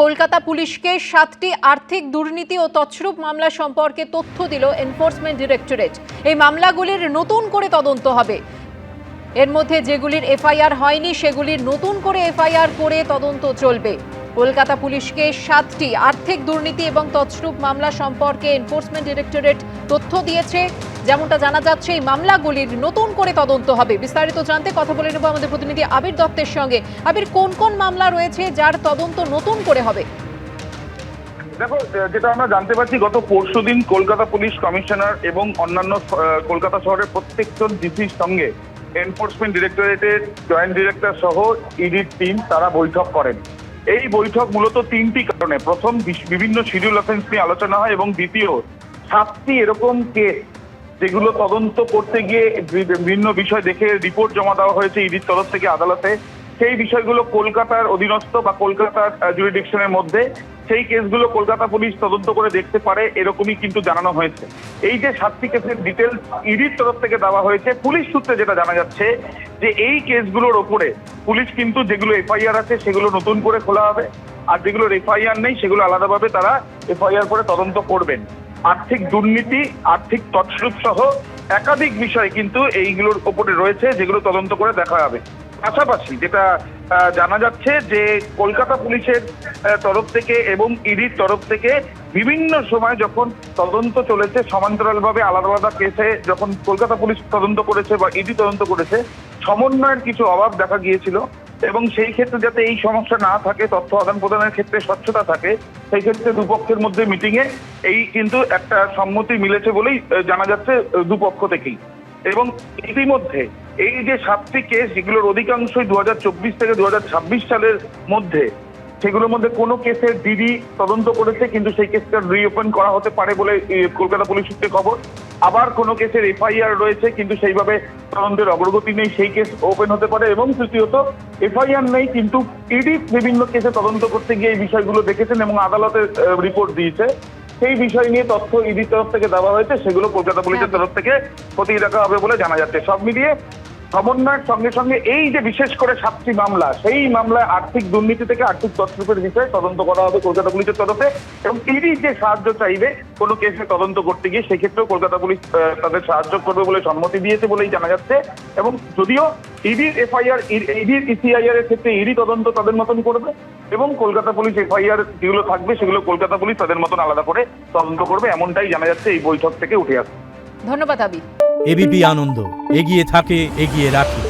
কলকাতা পুলিশকে 7টি আর্থিক দুর্নীতি ও তছরূপ মামলা সম্পর্কে তথ্য দিল এনফোর্সমেন্ট ডিরেক্টরেট। এই মামলাগুলির নতুন করে তদন্ত হবে। এর মধ্যে যেগুলির এফআইআর হয়নি সেগুলির নতুন করে এফআইআর করে তদন্ত চলবে। কলকাতা পুলিশকে 7টি আর্থিক দুর্নীতি এবং তছরূপ মামলা সম্পর্কে এনফোর্সমেন্ট ডিরেক্টরেট তথ্য দিয়েছে। যেমনটা জানা যাচ্ছে, এই মামলাগুলির নতুন করে তদন্ত হবে। বিস্তারিত জানতে কথা বলে নেব আমাদের প্রতিনিধি আবির দত্তের সঙ্গে। আবির, কোন কোন মামলা রয়েছে যার তদন্ত নতুন করে হবে? দেখো, যেটা আমরা জানতে পারছি, গত পরশুদিন কলকাতা পুলিশ কমিশনার এবং অন্যান্য কলকাতা শহরের প্রত্যেকজন ডিসির সঙ্গে এনফোর্সমেন্ট ডিরেক্টরেটের জয়েন্ট ডিরেক্টর সহ ইডির টিম তারা বৈঠক করেন। এই বৈঠক মূলত তিনটি কারণে। প্রথম, বিভিন্ন শিডিউল অফেন্স নিয়ে আলোচনা হয়, এবং দ্বিতীয়, 7টি এরকম কেস যেগুলো তদন্ত করতে গিয়ে বিভিন্ন বিষয় দেখে রিপোর্ট জমা দেওয়া হয়েছে ইডির তরফ থেকে আদালতে। সেই বিষয়গুলো কলকাতার অধীনস্থ বা কলকাতার জুরিডিকশনের মধ্যে, সেই কেসগুলো কলকাতা পুলিশ তদন্ত করে দেখতে পারে, এরকমই কিন্তু জানানো হয়েছে। এই যে 7টি কেসের ডিটেলস ইডির তরফ থেকে দেওয়া হয়েছে, পুলিশ সূত্রে যেটা জানা যাচ্ছে যে এই কেসগুলোর ওপরে পুলিশ কিন্তু যেগুলো এফআইআর আছে সেগুলো নতুন করে খোলা হবে, আর যেগুলোর এফআইআর নেই সেগুলো আলাদাভাবে তারা এফআইআর করে তদন্ত করবেন। আর্থিক দুর্নীতি, আর্থিক তছরূপ সহ একাধিক বিষয় কিন্তু এইগুলোর ওপরে রয়েছে, যেগুলো তদন্ত করে দেখা হবে। পাশাপাশি যেটা জানা যাচ্ছে যে কলকাতা পুলিশের তরফ থেকে এবং ইডির তরফ থেকে বিভিন্ন সময় যখন তদন্ত চলেছে, সমান্তরালভাবে আলাদা আলাদা কেসে যখন কলকাতা পুলিশ তদন্ত করেছে বা ইডি তদন্ত করেছে, সমন্বয়ের কিছু অভাব দেখা গিয়েছিল। এবং সেই ক্ষেত্রে যাতে এই সমস্যা না থাকে, তথ্য আদান প্রদানের ক্ষেত্রে স্বচ্ছতা থাকে, সেই ক্ষেত্রে দুপক্ষের মধ্যে মিটিংয়ে এই কিন্তু একটা সম্মতি মিলেছে বলেই জানা যাচ্ছে দুপক্ষ থেকেই। এবং ইতিমধ্যে এই যে 7টি কেস, যেগুলোর অধিকাংশই 2024 থেকে 2026 সালের মধ্যে, সেগুলোর মধ্যে কোনো কেসের ডিডি তদন্ত করেছে, কিন্তু সেই কেসটা রিওপেন করা হতে পারে বলে কলকাতা পুলিশ সূত্রে খবর। আবার কোনো কেসের এফআইআর রয়েছে কিন্তু সেইভাবে তদন্তের অগ্রগতি নেই, সেই কেস ওপেন হতে পারে। এবং তৃতীয়ত, এফআইআর নেই কিন্তু ইডি বিভিন্ন কেসে তদন্ত করতে গিয়ে এই বিষয়গুলো দেখেছেন এবং আদালতে রিপোর্ট দিয়েছে। সেই বিষয় নিয়ে তথ্য ইডির তরফ থেকে দেওয়া হয়েছে, সেগুলো কলকাতা পুলিশের তরফ থেকে খতিয়ে দেখা হবে বলে জানা যাচ্ছে। সব মিলিয়ে সমন্বয়ের সঙ্গে সঙ্গে এই যে বিশেষ করে 7টি মামলা, সেই মামলায় আর্থিক দুর্নীতি থেকে আর্থিক তছরূপের বিষয়ে তদন্ত করা হবে কলকাতা পুলিশের তরফে। এবং ইডি যে সাহায্য চাইবে কোনো কেসে তদন্ত করতে গিয়ে, সেক্ষেত্রেও কলকাতা পুলিশ তাদের সাহায্য করবে বলে সম্মতি দিয়েছে বলেই জানা যাচ্ছে। এবং যদিও ইডির এফআইআর, ইডির ইসিআইআর এর ক্ষেত্রে ইডি তদন্ত তাদের মতন করবে, এবং কলকাতা পুলিশ এফআইআর যেগুলো থাকবে সেগুলো কলকাতা পুলিশ তাদের মতন আলাদা করে তদন্ত করবে, এমনটাই জানা যাচ্ছে এই বৈঠক থেকে উঠে আসছে। ধন্যবাদ আবি। এবিপি আনন্দ, এগিয়ে থাকে, এগিয়ে রাখে।